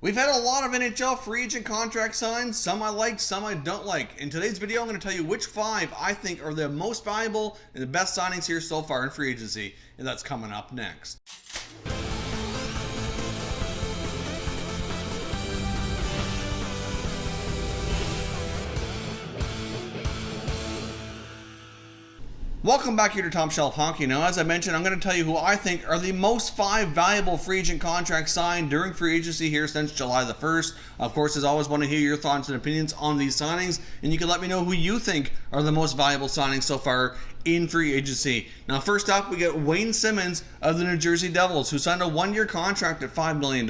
We've had a lot of NHL free agent contract signs, some I like, some I don't like. In today's video, I'm going to tell you which 5 I think are the most valuable and the best signings here so far in free agency, and that's coming up next. Welcome back here to Top Shelf Hockey. Now, as I mentioned, I'm going to tell you who I think are the most 5 valuable free agent contracts signed during free agency here since July the 1st. Of course, as always, want to hear your thoughts and opinions on these signings, and you can let me know who you think are the most valuable signings so far in free agency. Now, first up, we get Wayne Simmonds of the New Jersey Devils, who signed a 1-year contract at $5 million.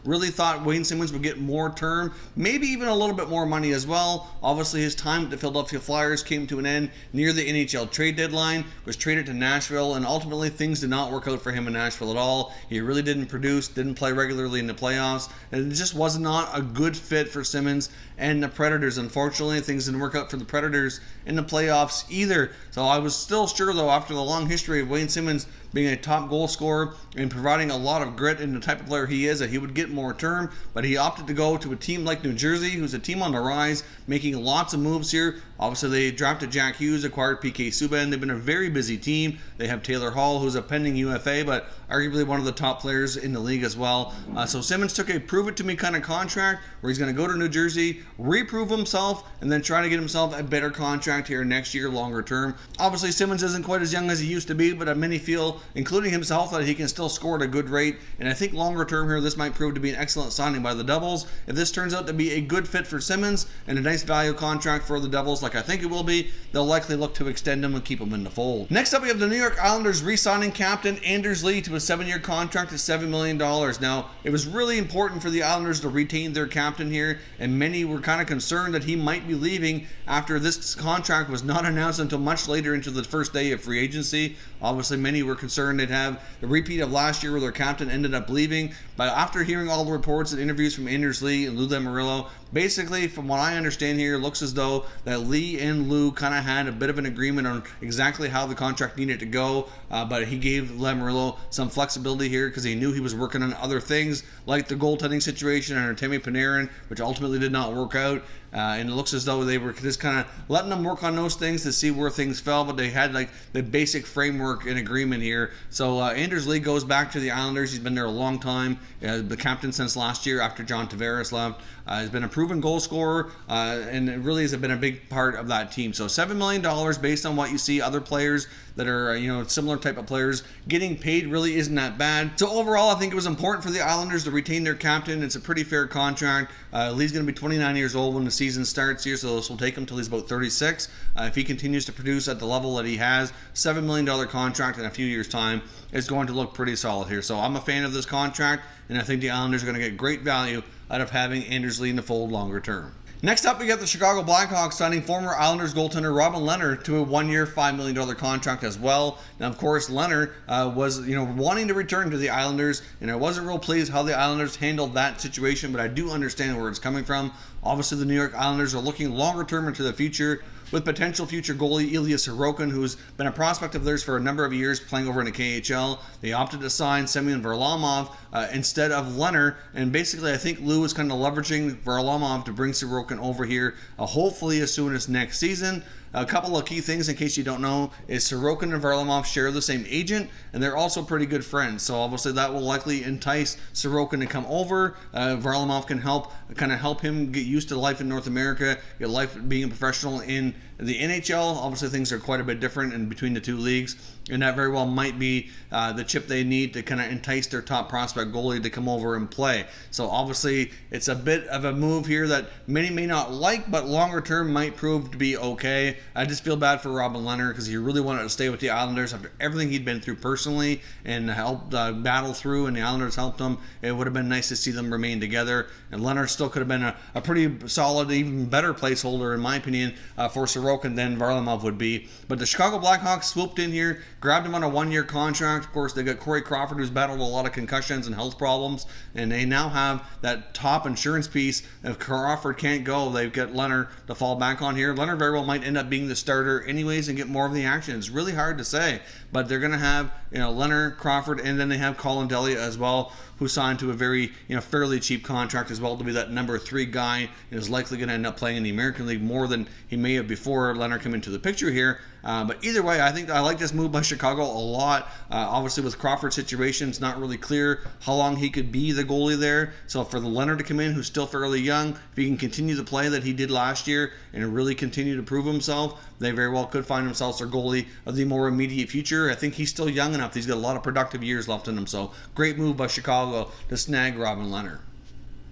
Really thought Wayne Simmonds would get more term, maybe even a little bit more money as well. Obviously, his time with the Philadelphia Flyers came to an end near the NHL trade deadline, was traded to Nashville, and ultimately things did not work out for him in Nashville at all. He really didn't produce, didn't play regularly in the playoffs, and it just was not a good fit for Simmons and the Predators. Unfortunately, things didn't work out for the Predators in the playoffs either. So I was still sure, though, after the long history of Wayne Simmonds being a top goal scorer and providing a lot of grit and the type of player he is, that he would get more term, but he opted to go to a team like New Jersey, who's a team on the rise, making lots of moves here. Obviously, they drafted Jack Hughes, acquired PK Subban. They've been a very busy team. They have Taylor Hall, who's a pending UFA, but arguably one of the top players in the league as well. So Simmons took a prove-it-to-me kind of contract where he's going to go to New Jersey, reprove himself, and then try to get himself a better contract here next year, longer term. Obviously, Simmons isn't quite as young as he used to be, but many feel, including himself, that he can still score at a good rate. And I think longer term here, this might prove to be an excellent signing by the Devils. If this turns out to be a good fit for Simmons and a nice value contract for the Devils, like I think it will be, they'll likely look to extend him and keep him in the fold. Next up, we have the New York Islanders re-signing captain Anders Lee to a 7-year contract at $7 million. Now, it was really important for the Islanders to retain their captain here, and many were kind of concerned that he might be leaving after this contract was not announced until much later into the first day of free agency. Obviously, many were concerned they'd have the repeat of last year where their captain ended up leaving. But after hearing all the reports and interviews from Anders Lee and Lou Lamoriello, basically, from what I understand here, it looks as though that Lee and Lou kind of had a bit of an agreement on exactly how the contract needed to go. But he gave Lamoriello some flexibility here because he knew he was working on other things like the goaltending situation and Artemi Panarin, which ultimately did not work out. And it looks as though they were just kind of letting them work on those things to see where things fell, but they had like the basic framework and agreement here. So Anders Lee goes back to the Islanders. He's been there a long time, the captain since last year after John Tavares left. He's been a proven goal scorer, and it really has been a big part of that team. So $7 million based on what you see other players that are similar type of players getting paid really isn't that bad. So overall, I think it was important for the Islanders to retain their captain. It's a pretty fair contract. Lee's going to be 29 years old when the season starts here, so this will take him till he's about 36. If he continues to produce at the level that he has, $7 million contract in a few years' time is going to look pretty solid here. So I'm a fan of this contract, and I think the Islanders are going to get great value out of having Anders Lee in the fold longer term. Next up, we got the Chicago Blackhawks signing former Islanders goaltender Robin Lehner to a 1-year, $5 million contract as well. Now, of course, Leonard was wanting to return to the Islanders, and I wasn't real pleased how the Islanders handled that situation, but I do understand where it's coming from. Obviously, the New York Islanders are looking longer term into the future with potential future goalie Ilya Sorokin, who's been a prospect of theirs for a number of years playing over in the KHL. They opted to sign Semyon Varlamov instead of Leonard, and basically I think Lou is kind of leveraging Varlamov to bring Sorokin over here, hopefully as soon as next season. A couple of key things in case you don't know is Sorokin and Varlamov share the same agent, and they're also pretty good friends. So obviously that will likely entice Sorokin to come over. Varlamov can help him get used to life in North America, get life being a professional in the NHL. Obviously things are quite a bit different in between the two leagues, and that very well might be the chip they need to kind of entice their top prospect goalie to come over and play. So obviously it's a bit of a move here that many may not like, but longer term might prove to be okay. I just feel bad for Robin Lehner because he really wanted to stay with the Islanders after everything he'd been through personally and helped battle through, and the Islanders helped him. It would have been nice to see them remain together, and Lehner still could have been a pretty solid, even better placeholder in my opinion for Sorokin than Varlamov would be. But the Chicago Blackhawks swooped in here, grabbed him on a 1-year contract. Of course, they got Corey Crawford, who's battled a lot of concussions and health problems, and they now have that top insurance piece. If Crawford can't go, they've got Leonard to fall back on here. Leonard very well might end up being the starter anyways and get more of the action. It's really hard to say, but they're going to have Leonard, Crawford, and then they have Colin Delia as well, who signed to a very, fairly cheap contract as well to be that number 3 guy, and is likely going to end up playing in the American League more than he may have before Leonard came into the picture here. But either way, I think I like this move by Chicago a lot. Obviously, with Crawford's situation, it's not really clear how long he could be the goalie there. So for the Leonard to come in, who's still fairly young, if he can continue the play that he did last year and really continue to prove himself, they very well could find themselves their goalie of the more immediate future. I think he's still young enough. He's got a lot of productive years left in him. So great move by Chicago to snag Robin Leonard.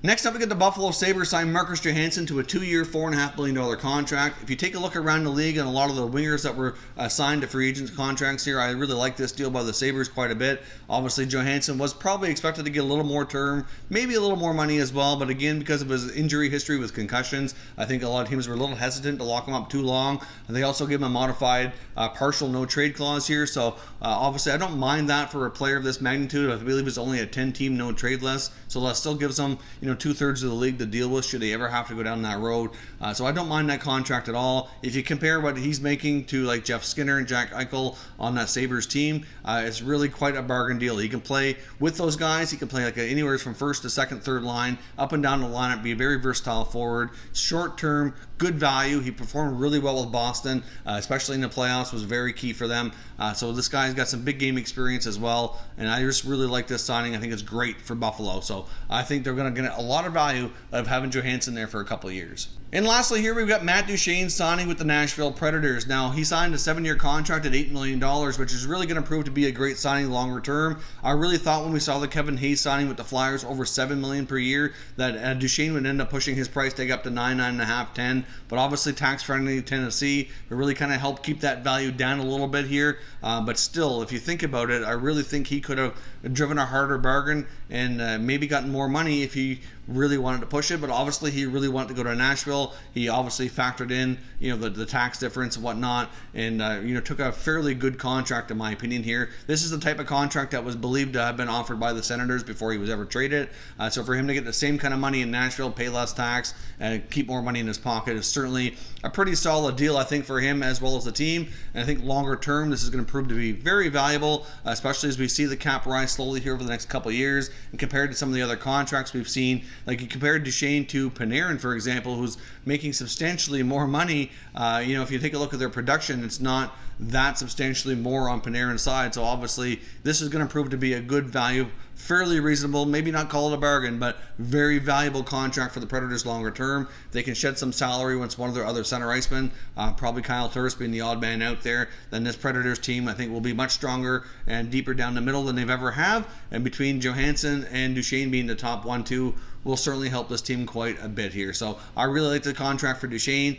Next up, we get the Buffalo Sabres sign Marcus Johansson to a 2-year, $4.5 million contract. If you take a look around the league and a lot of the wingers that were signed to free agents contracts here, I really like this deal by the Sabres quite a bit. Obviously, Johansson was probably expected to get a little more term, maybe a little more money as well, but again, because of his injury history with concussions, I think a lot of teams were a little hesitant to lock him up too long. And they also give him a modified partial no-trade clause here, so obviously I don't mind that for a player of this magnitude. I believe it's only a 10-team no-trade list, so that still gives them, 2/3 of the league to deal with should they ever have to go down that road. So I don't mind that contract at all. If you compare what he's making to like Jeff Skinner and Jack Eichel on that Sabres team, it's really quite a bargain deal. He can play with those guys. He can play like anywhere from first to second, third line, up and down the lineup, be a very versatile forward, short term, good value. He performed really well with Boston, especially in the playoffs, was very key for them. So this guy's got some big game experience as well, and I just really like this signing. I think it's great for Buffalo. So I think they're going to get a lot of value of having Johansson there for a couple of years. And lastly here, we've got Matt Duchene signing with the Nashville Predators. Now, he signed a 7-year contract at $8 million, which is really going to prove to be a great signing longer term. I really thought when we saw the Kevin Hayes signing with the Flyers over $7 million per year that Duchene would end up pushing his price tag up to $9.5, $10. But obviously, tax-friendly Tennessee, it really kind of helped keep that value down a little bit here. But still, if you think about it, I really think he could have driven a harder bargain and maybe gotten more money if he really wanted to push it. But obviously, he really wanted to go to Nashville. He obviously factored in, the tax difference and whatnot, and took a fairly good contract in my opinion here. This is the type of contract that was believed to have been offered by the Senators before he was ever traded. So for him to get the same kind of money in Nashville, pay less tax, and keep more money in his pocket is certainly a pretty solid deal, I think, for him as well as the team. And I think longer term, this is going to prove to be very valuable, especially as we see the cap rise slowly here over the next couple of years. And compared to some of the other contracts we've seen, like you compared Duchene to Panarin, for example, who's making substantially more money. If you take a look at their production, it's not that substantially more on Panarin's side. So obviously, this is going to prove to be a good value, fairly reasonable, maybe not call it a bargain, but very valuable contract for the Predators longer term. They can shed some salary once one of their other center icemen, probably Kyle Turris being the odd man out there, then this Predators team I think will be much stronger and deeper down the middle than they've ever have. And between Johansson and Duchene being the top 1-2 will certainly help this team quite a bit here. So I really like the contract for Duchene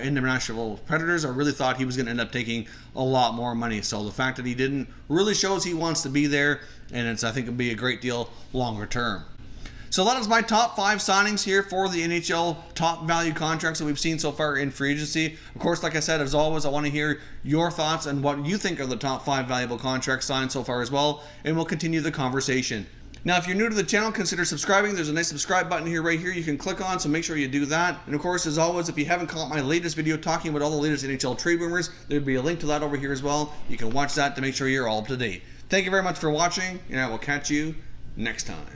in the Nashville Predators. I really thought he was going to end up taking a lot more money. So the fact that he didn't really shows he wants to be there, and I think it'll be a great deal longer term. So that is my top 5 signings here for the NHL top value contracts that we've seen so far in free agency. Of course, like I said, as always, I want to hear your thoughts and what you think are the top 5 valuable contracts signed so far as well, and we'll continue the conversation. Now, if you're new to the channel, consider subscribing. There's a nice subscribe button right here you can click on, so make sure you do that. And of course, as always, if you haven't caught my latest video talking about all the latest NHL trade rumors, there'll be a link to that over here as well. You can watch that to make sure you're all up to date. Thank you very much for watching, and I will catch you next time.